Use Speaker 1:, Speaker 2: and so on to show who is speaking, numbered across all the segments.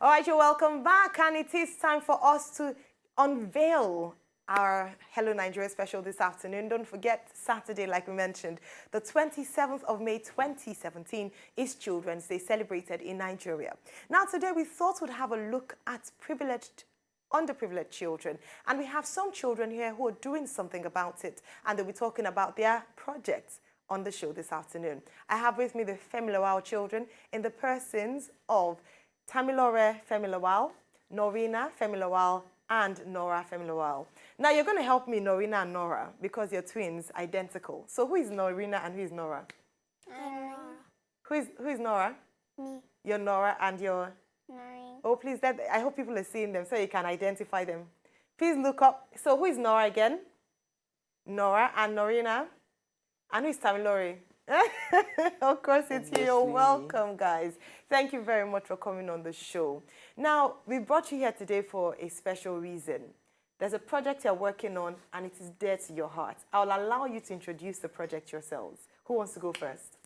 Speaker 1: All right, you're welcome back, and it is time for us to unveil our Hello Nigeria special this afternoon. Don't forget, Saturday, like we mentioned, the 27th of May 2017 is Children's Day, celebrated in Nigeria. Now, today we thought we'd have a look at underprivileged children, and we have some children here who are doing something about it, and they'll be talking about their projects on the show this afternoon. I have with me the Femi Lawals children in the persons of Tamilore Femi Lawals, Nourina Femi Lawals, and Noura Femi Lawals. Now you're going to help me, Nourina and Noura, because you're twins, identical. So who is Nourina and who is Noura?
Speaker 2: Noura.
Speaker 1: Who is Noura?
Speaker 2: Me.
Speaker 1: You're Noura and you're?
Speaker 2: Nourina.
Speaker 1: Oh, please, I hope people are seeing them so you can identify them. Please look up. So who is Noura again? Noura and Nourina. And who is Tamilore? Of course, it's you. You're welcome, guys. Thank you very much for coming on the show. Now, we brought you here today for a special reason. There's a project you're working on, and it is dear to your heart. I'll allow you to introduce the project yourselves. Who wants to go first?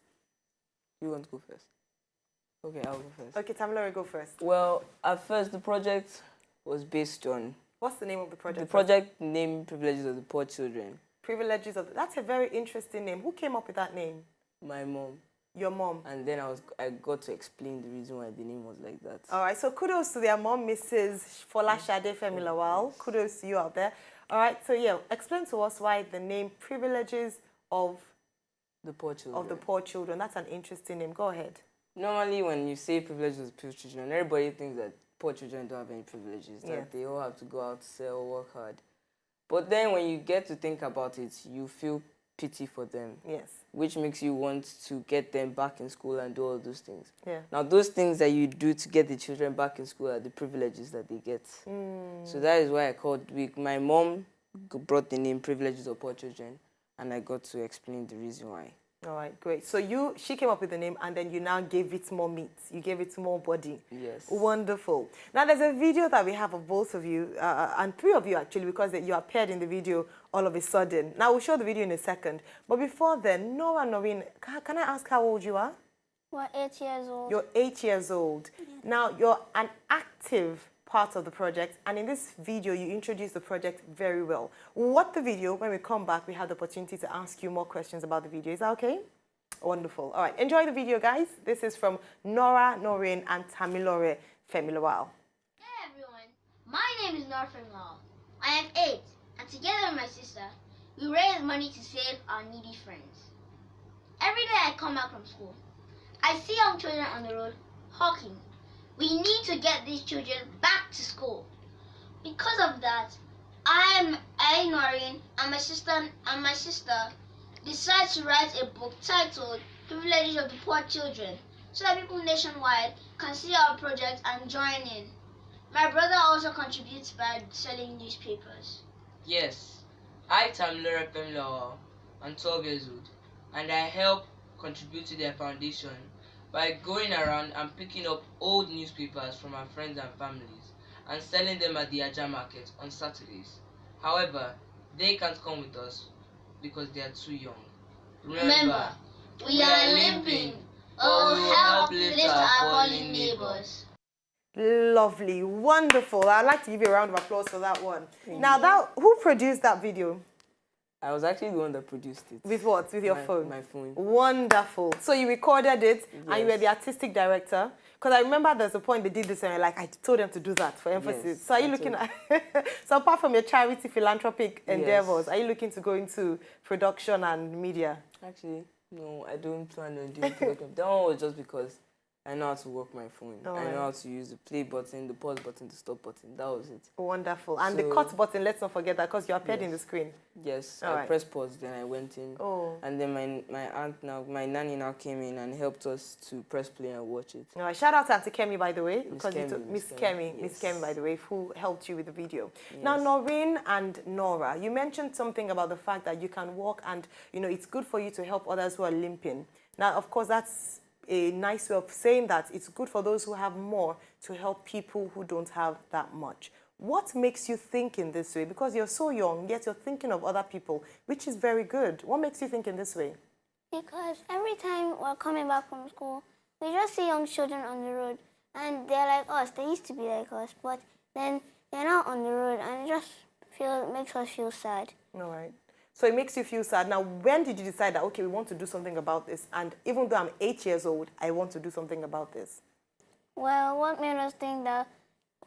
Speaker 3: You want to go first? Okay, I'll go first.
Speaker 1: Okay, Tamilore, go first.
Speaker 3: Well, at first, the project was based on...
Speaker 1: What's the name of the project?
Speaker 3: The project named Privileges of the Poor Children.
Speaker 1: Privileges of... That's a very interesting name. Who came up with that name?
Speaker 3: My mom.
Speaker 1: Your mom?
Speaker 3: And then I got to explain the reason why the name was like that.
Speaker 1: All right, so kudos to their mom, Mrs. Folashade Femi Lawals. Yes. Kudos to you out there. All right, so yeah, explain to us why the name Privileges of
Speaker 3: the Poor Children.
Speaker 1: Of the Poor Children. That's an interesting name. Go ahead.
Speaker 3: Normally, when you say Privileges of the Poor Children, everybody thinks that poor children don't have any privileges, that they all have to go out, sell, work hard. But then when you get to think about it, you feel pity for them. Yes. Which makes you want to get them back in school and do all those things. Yeah. Now, those things that you do to get the children back in school are the privileges that they get. So that is why I called my mom brought the name Privileges of Poor Children, and I got to explain the reason why.
Speaker 1: All right, great. So she came up with the name, and then you now gave it more meat. You gave it more body. Yes. Wonderful. Now, there's a video that we have of both of you, and three of you, actually, because you appeared in the video all of a sudden. Now, we'll show the video in a second. But before then, Noura and Nourina, can I ask how old you are?
Speaker 2: We're 8 years old.
Speaker 1: You're 8 years old. Yeah. Now, you're an active part of the project, and in this video you introduce the project very well. What the video, when we come back, we have the opportunity to ask you more questions about the video. Is that okay? Wonderful. All right, enjoy the video, guys. This is from Noura, Nourina, and Tamilore Femi Lawals.
Speaker 4: Hey everyone, my name is Noura Femi Lawals. I am 8, and together with my sister, we raise money to save our needy friends. Every day I come back from school, I see young children on the road hawking. We need to get these children back to school. Because of that, Nourina, and my sister decide to write a book titled Privileges of the Poor Children, so that people nationwide can see our project and join in. My brother also contributes by selling newspapers.
Speaker 5: Yes, I Tamilore Femi Lawals. I'm 12 years old, and I help contribute to their foundation by going around and picking up old newspapers from our friends and families and selling them at the Aja market on Saturdays. However, they can't come with us because they are too young.
Speaker 4: Remember, we are limping, but we will help lift our fallen neighbors.
Speaker 1: Lovely, wonderful. I'd like to give you a round of applause for that one. Now, who produced that video?
Speaker 3: I was actually the one that produced it.
Speaker 1: With what? With your phone?
Speaker 3: My phone.
Speaker 1: Wonderful. So you recorded it, and you were the artistic director. Because I remember there's a point they did this, and you're like, I told them to do that for emphasis. Yes, so are you looking at... So apart from your charity philanthropic endeavors, are you looking to go into production and media?
Speaker 3: Actually, no, I don't plan on doing production. That one was just because I know how to work my phone. I know how to use the play button, the pause button, the stop button. That was it.
Speaker 1: Wonderful. And the cut button, let's not forget that, because you appeared in the screen.
Speaker 3: Yes, I pressed pause, then I went in. And then my nanny now came in and helped us to press play and watch it.
Speaker 1: Shout out to Auntie Kemi, by the way. Miss Kemi, by the way, who helped you with the video. Yes. Now, Nourina and Noura, you mentioned something about the fact that you can walk and, it's good for you to help others who are limping. Now, of course, that's a nice way of saying that it's good for those who have more to help people who don't have that much. What makes you think in this way? Because you're so young, yet you're thinking of other people, which is very good. What makes you think in this way?
Speaker 2: Because every time we're coming back from school, we just see young children on the road, and they're like us. They used to be like us, but then they're not on the road, and it just makes us feel sad.
Speaker 1: All right. So it makes you feel sad. Now, when did you decide that, okay, we want to do something about this? And even though I'm 8 years old, I want to do something about this.
Speaker 2: Well, what made us think that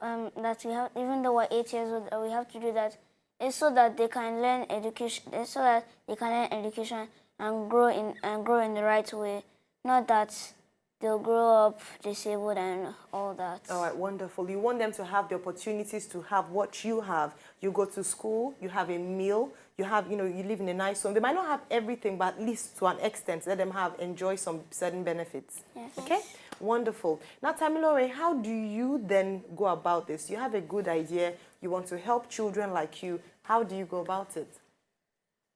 Speaker 2: that we have, even though we're 8 years old, we have to do that, is so that they can learn education. So that they can learn education and grow in the right way. Not that they'll grow up disabled and all that.
Speaker 1: All right, wonderful. You want them to have the opportunities to have what you have. You go to school, you have a meal, you live in a nice home. They might not have everything, but at least to an extent, let them enjoy some certain benefits.
Speaker 2: Yes.
Speaker 1: Okay? Wonderful. Now, Tamilore, how do you then go about this? You have a good idea. You want to help children like you. How do you go about it?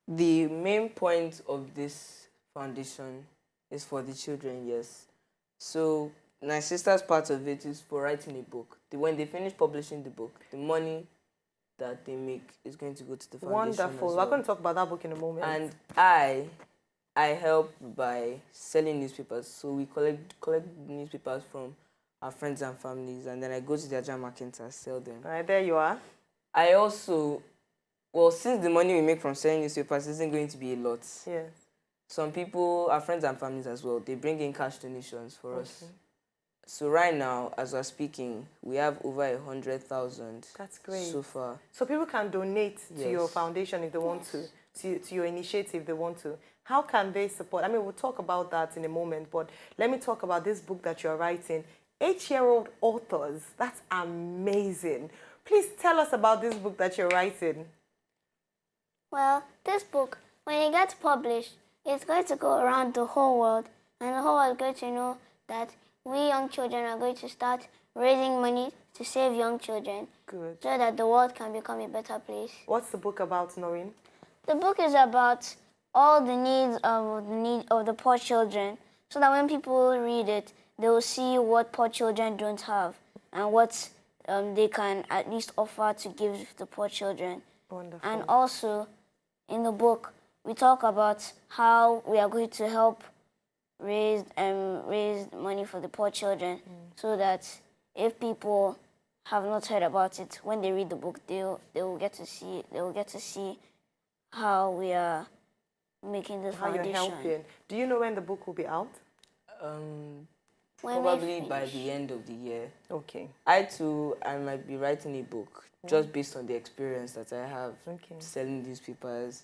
Speaker 3: The main point of this foundation is for the children, yes. So my sister's part of it is for writing a book. When they finish publishing the book, the money that they make is going to go to the foundation.
Speaker 1: Wonderful.
Speaker 3: As well.
Speaker 1: We're going to talk about that book in a moment.
Speaker 3: And I help by selling newspapers. So we collect newspapers from our friends and families, and then I go to the Ajah markets and sell them.
Speaker 1: All right, there you are.
Speaker 3: I also, well, since the money we make from selling newspapers isn't going to be a lot,
Speaker 1: Yes.
Speaker 3: some people, our friends and families as well, they bring in cash donations for us. So right now, as we're speaking, we have over 100,000.
Speaker 1: That's great.
Speaker 3: So far.
Speaker 1: So people can donate to your
Speaker 3: Yes.
Speaker 1: foundation if they want to your initiative if they want to. How can they support? I mean, we'll talk about that in a moment, but let me talk about this book that you're writing. 8-year-old authors, that's amazing. Please tell us about this book that you're writing.
Speaker 2: Well, this book, when it gets published, it's going to go around the whole world, and the whole world is going to know that we young children are going to start raising money to save young children.
Speaker 1: Good.
Speaker 2: So that the world can become a better place.
Speaker 1: What's the book about, Nourina?
Speaker 2: The book is about all the needs of the poor children, so that when people read it, they will see what poor children don't have and what they can at least offer to give the poor children.
Speaker 1: Wonderful.
Speaker 2: And also, in the book, we talk about how we are going to help raise money for the poor children, so that if people have not heard about it, when they read the book, they will get to see how we are making this
Speaker 1: How
Speaker 2: foundation.
Speaker 1: you're helping. Do you know when the book will be out?
Speaker 2: When we
Speaker 3: Probably by
Speaker 2: finish.
Speaker 3: the end of the year.
Speaker 1: Okay.
Speaker 3: I might be writing a book just based on the experience that I have selling these papers,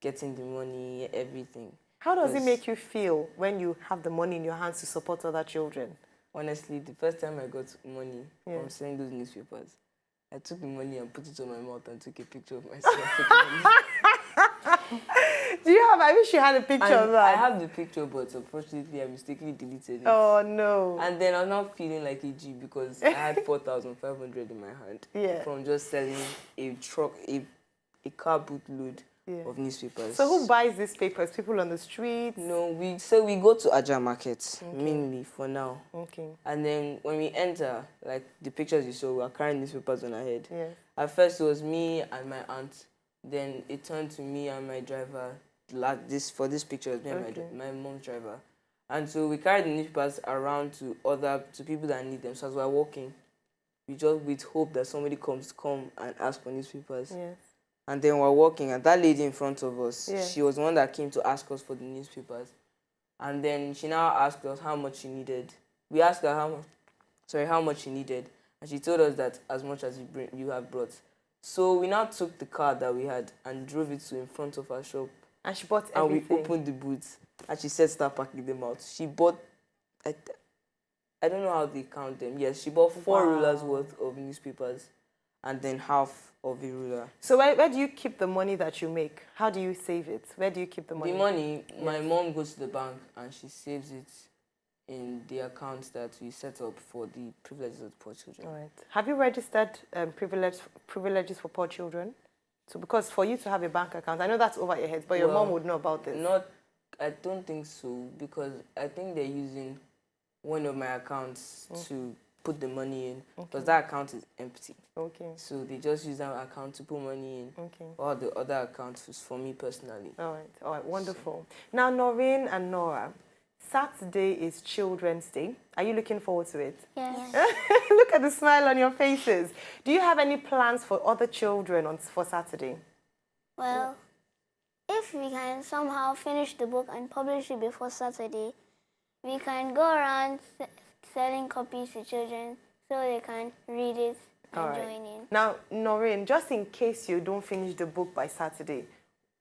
Speaker 3: getting the money, everything.
Speaker 1: How does it make you feel when you have the money in your hands to support other children?
Speaker 3: Honestly, the first time I got money from selling those newspapers, I took the money and put it on my mouth and took a picture of myself with money.
Speaker 1: Do you have? I wish you had a picture of that.
Speaker 3: I have the picture, but unfortunately, I mistakenly deleted it.
Speaker 1: Oh no!
Speaker 3: And then I was not feeling like a G because I had 4,500 in my hand from just selling a car bootload of newspapers.
Speaker 1: So who buys these papers? People on the street?
Speaker 3: No, we go to Ajah markets mainly for now.
Speaker 1: Okay.
Speaker 3: And then when we enter, like the pictures you saw, we are carrying newspapers on our head.
Speaker 1: Yes.
Speaker 3: At first it was me and my aunt. Then it turned to me and my driver. For this picture, it was me and my mom's driver. And so we carried the newspapers around to people that need them. So as we're walking, we hope that somebody come and ask for newspapers.
Speaker 1: Yes.
Speaker 3: And then we're walking, and that lady in front of us,
Speaker 1: Yes.
Speaker 3: she was the one that came to ask us for the newspapers. And then she now asked us how much she needed. We asked her how much she needed, and she told us that as much as you have brought. So we now took the car that we had and drove it to in front of our shop.
Speaker 1: And she bought everything.
Speaker 3: And we opened the boots, and she said start packing them out. She bought, I don't know how they count them. Yes, she bought 4 rulers worth of newspapers, and then half of a ruler.
Speaker 1: So where do you keep the money that you make? How do you save it? Where do you keep the money?
Speaker 3: The money, my mom goes to the bank and she saves it in the accounts that we set up for the privileges of the poor children.
Speaker 1: All right. Have you registered privileges for poor children? So because for you to have a bank account, I know that's over your head, but your mom would know about this.
Speaker 3: I don't think so, because I think they're using one of my accounts to put the money in, because that account is empty.
Speaker 1: Okay.
Speaker 3: So they just use that account to put money in.
Speaker 1: Okay.
Speaker 3: All the other accounts is for me personally.
Speaker 1: All right. All right. Wonderful. Now, Nourina and Noura, Saturday is Children's Day. Are you looking forward to it?
Speaker 2: Yes.
Speaker 1: Look at the smile on your faces. Do you have any plans for other children for Saturday?
Speaker 2: Well, if we can somehow finish the book and publish it before Saturday, we can go around selling copies to children so they can read it and join in.
Speaker 1: Now, Nourina, just in case you don't finish the book by Saturday,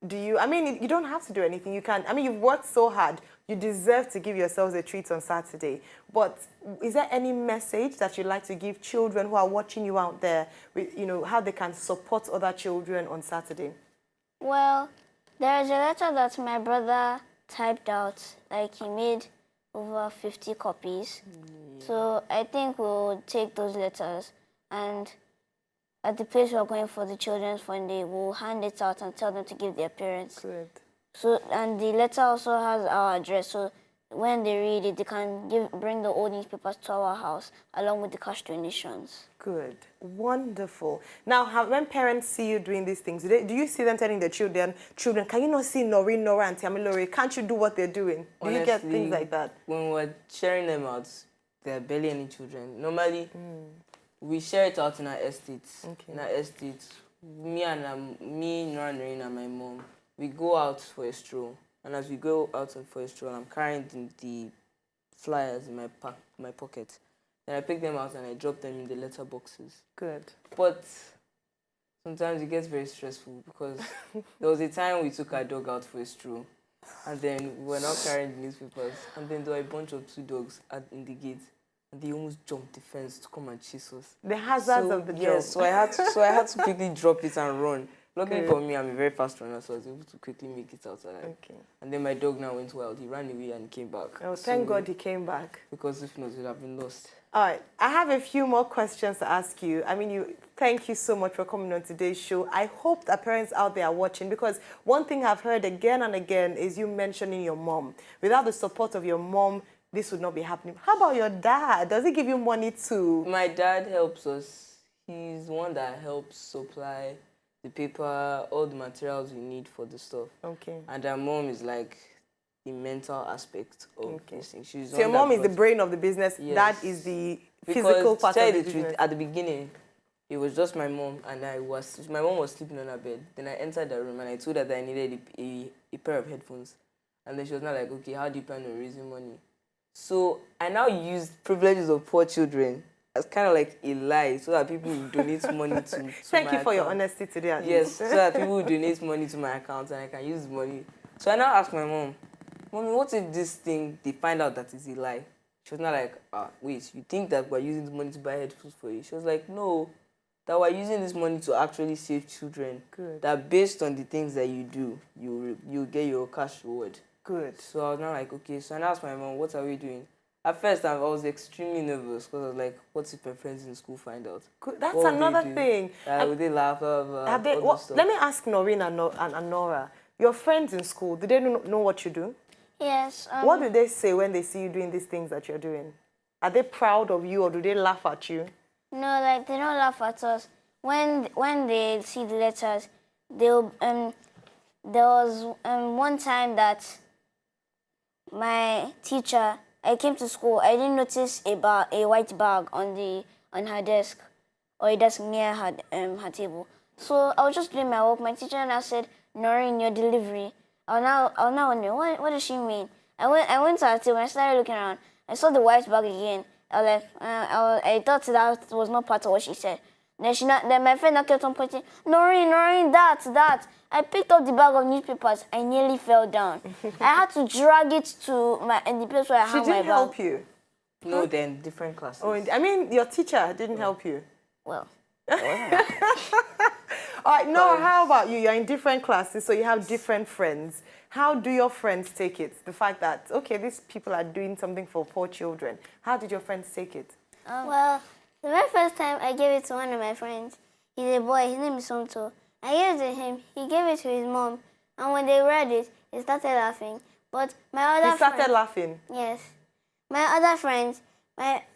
Speaker 1: I mean, you don't have to do anything. You can, I mean, you've worked so hard. You deserve to give yourselves a treat on Saturday. But is there any message that you'd like to give children who are watching you out there, you know, how they can support other children on Saturday?
Speaker 2: Well, there is a letter that my brother typed out. Like, he made over 50 copies. So I think we'll take those letters and at the place we're going for the Children's Fund Day, we'll hand it out and tell them to give their parents.
Speaker 1: Good.
Speaker 2: So, and the letter also has our address, so when they read it, they can bring the old newspapers to our house along with the cash donations.
Speaker 1: Good. Wonderful. Now, when parents see you doing these things, do you see them telling their children, can you not see Nourina, Noura, and Tamilore? Can't you do what they're doing? Do you get things like that?
Speaker 3: When we're sharing them out, there are barely any children. Normally, we share it out in our estates.
Speaker 1: Okay.
Speaker 3: In our estates, me, Noura, Nourina, and my mom, we go out for a stroll. And as we go out for a stroll, I'm carrying the flyers in my pocket. Then I pick them out and I drop them in the letter boxes.
Speaker 1: Good.
Speaker 3: But sometimes it gets very stressful because there was a time we took our dog out for a stroll. And then we were now carrying the newspapers. And then there were a bunch of 2 dogs in the gate. And they almost jumped the fence to come and chase us.
Speaker 1: The hazards of the job.
Speaker 3: Yes, so I had to quickly drop it and run. Luckily for me, I'm a very fast runner, so I was able to quickly make it outside.
Speaker 1: Okay.
Speaker 3: And then my dog now went wild. He ran away and came back.
Speaker 1: Oh, thank God he came back.
Speaker 3: Because if not, we'd have been lost.
Speaker 1: All right. I have a few more questions to ask you. I mean, thank you so much for coming on today's show. I hope that parents out there are watching, because one thing I've heard again and again is you mentioning your mom. Without the support of your mom, this would not be happening. How about your dad? Does he give you money too?
Speaker 3: My dad helps us. He's the one that helps supply the paper, all the materials we need for the stuff.
Speaker 1: Okay.
Speaker 3: And our mom is like the mental aspect of this thing. She's
Speaker 1: so your mom is the brain of the business.
Speaker 3: Yes.
Speaker 1: Dad is the physical part of the business.
Speaker 3: At the beginning, it was just my mom and my mom was sleeping on her bed. Then I entered the room and I told her that I needed a pair of headphones. And then she was not like, okay, how do you plan on raising money? So I now used privileges of poor children as kind of like a lie, so that people will donate money to
Speaker 1: Thank
Speaker 3: my
Speaker 1: you for your
Speaker 3: account.
Speaker 1: honesty today.
Speaker 3: Yes, so that people will donate money to my account and I can use the money. So I now asked my mom, Mommy, what if this thing, they find out that it's a lie? She was not like, wait, you think that we're using the money to buy headphones for you? She was like, no, that we're using this money to actually save children.
Speaker 1: Good.
Speaker 3: That based on the things that you do, you get your cash reward.
Speaker 1: Good.
Speaker 3: So I was now like, okay. So I asked my mom, what are we doing? At first, I was extremely nervous because I was like, what if my friends in school find out?
Speaker 1: Good. That's another thing.
Speaker 3: Would they laugh?
Speaker 1: Let me ask Nourina and Noura. Your friends in school, do they know what you do?
Speaker 2: Yes.
Speaker 1: What do they say when they see you doing these things that you're doing? Are they proud of you or do they laugh at you?
Speaker 2: No, like, they don't laugh at us. When they see the letters, they'll... there was one time that my teacher... I came to school, I didn't notice a white bag on her desk, or a desk near her table. So I was just doing my work. My teacher and I said, Nourina, your delivery. I was now wondering, what does she mean? I went to her table and I started looking around. I saw the white bag again. I was like, I thought that was not part of what she said. Then my friend kept on pointing, Nourina, that. I picked up the bag of newspapers. I nearly fell down. I had to drag it to the place where I hung my bag.
Speaker 1: She didn't help you?
Speaker 3: No, then different classes.
Speaker 1: Oh, I mean, your teacher didn't help you?
Speaker 2: Well.
Speaker 1: All right, Noura, how about you? You're in different classes, so you have different friends. How do your friends take it? The fact that, okay, these people are doing something for poor children. How did your friends take it?
Speaker 6: Well, the very first time I gave it to one of my friends, he's a boy, his name is Somto. I gave it to him, he gave it to his mom, and when they read it, he started laughing. But my other
Speaker 1: He started laughing?
Speaker 6: Yes. My other friends,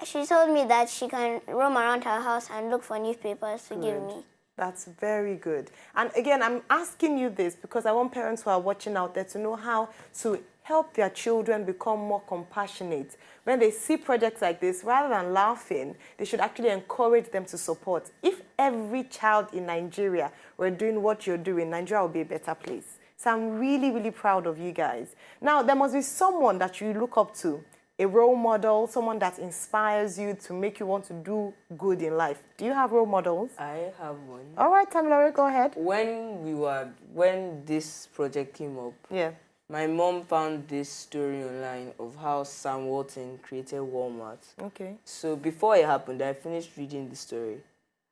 Speaker 6: she told me that she can roam around her house and look for newspapers to give me.
Speaker 1: That's very good. And again, I'm asking you this because I want parents who are watching out there to know how to help their children become more compassionate. When they see projects like this, rather than laughing, they should actually encourage them to support. If every child in Nigeria were doing what you're doing, Nigeria would be a better place. So I'm really, really proud of you guys. Now, there must be someone that you look up to, a role model, someone that inspires you to make you want to do good in life. Do you have role models?
Speaker 3: I have one.
Speaker 1: All right, Tamilore, go ahead.
Speaker 3: When this project came up,
Speaker 1: Yeah.
Speaker 3: my mom found this story online of how Sam Walton created Walmart.
Speaker 1: Okay.
Speaker 3: So before it happened, I finished reading the story.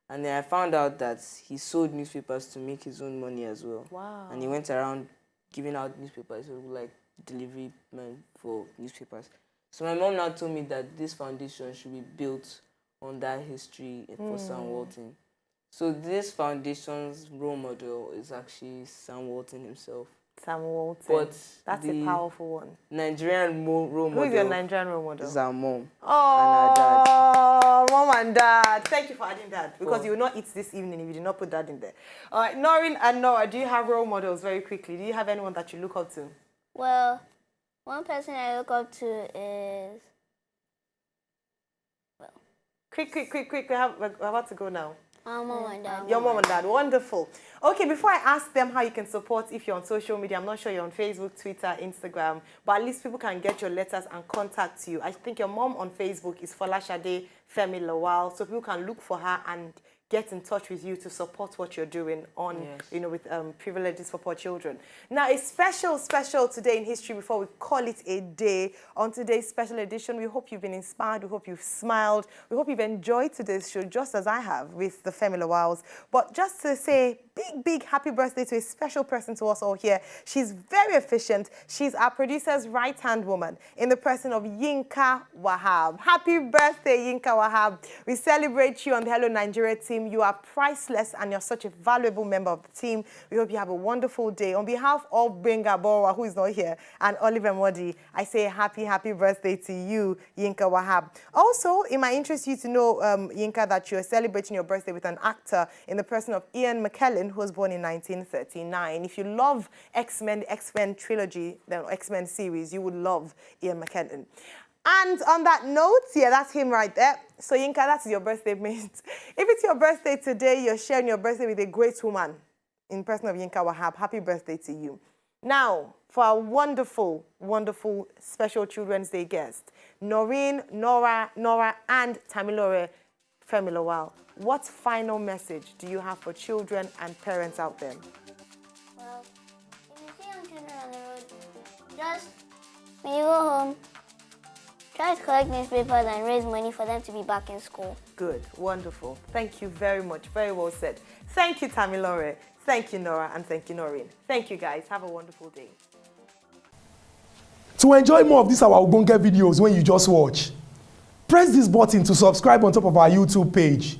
Speaker 3: And then I found out that he sold newspapers to make his own money as well.
Speaker 1: Wow.
Speaker 3: And he went around giving out newspapers, so like delivery men for newspapers. So my mom now told me that this foundation should be built on that history for Sam Walton. So this foundation's role model is actually Sam Walton himself.
Speaker 1: Sam Walton.
Speaker 3: But
Speaker 1: that's a powerful one.
Speaker 3: Nigerian role model.
Speaker 1: Who is your Nigerian role model?
Speaker 3: Is our mom.
Speaker 1: Oh,
Speaker 3: and our dad.
Speaker 1: Mom and dad. Thank you for adding that because you will not eat this evening if you did not put that in there. All right, Nourina and Noura, do you have role models very quickly? Do you have anyone that you look up to?
Speaker 6: Well, one person I look up to is...
Speaker 1: Quick. We're about to go now.
Speaker 6: Our mom and dad.
Speaker 1: Your mom and dad, wonderful. Okay, before I ask them how you can support if you're on social media, I'm not sure you're on Facebook, Twitter, Instagram, but at least people can get your letters and contact you. I think your mom on Facebook is Folashade Femi Lawals, so people can look for her and get in touch with you to support what you're doing on, with Privileges for Poor Children. Now, a special today in history before we call it a day. On today's special edition, we hope you've been inspired, we hope you've smiled, we hope you've enjoyed today's show just as I have with the Femi Lawals. But just to say big happy birthday to a special person to us all here. She's very efficient. She's our producer's right-hand woman in the person of Yinka Wahab. Happy birthday, Yinka Wahab. We celebrate you on the Hello Nigeria team. You are priceless and you're such a valuable member of the team. We hope you have a wonderful day. On behalf of Benga Bora, who is not here, and Oliver Modi, I say happy birthday to you, Yinka Wahab. Also, it might interest you to know, Yinka, that you're celebrating your birthday with an actor in the person of Ian McKellen, who was born in 1939. If you love X-Men, the X-Men trilogy, the X-Men series, you would love Ian McKellen. And on that note, yeah, that's him right there. So Yinka, that's your birthday, mate. If it's your birthday today, you're sharing your birthday with a great woman in person of Yinka Wahab. Happy birthday to you. Now, for our wonderful special Children's Day guest, Nourina, Noura, and Tamilore Femi Lawal. What final message do you have for children and parents out there?
Speaker 6: Well, if you see young children on the road, just when you go home, try to collect newspapers and raise money for them to be back in school.
Speaker 1: Good, wonderful. Thank you very much. Very well said. Thank you, Tamilore. Thank you, Noura, and thank you, Nourina. Thank you, guys. Have a wonderful day.
Speaker 7: To enjoy more of these our Ogbonge videos when you just watch, press this button to subscribe on top of our YouTube page.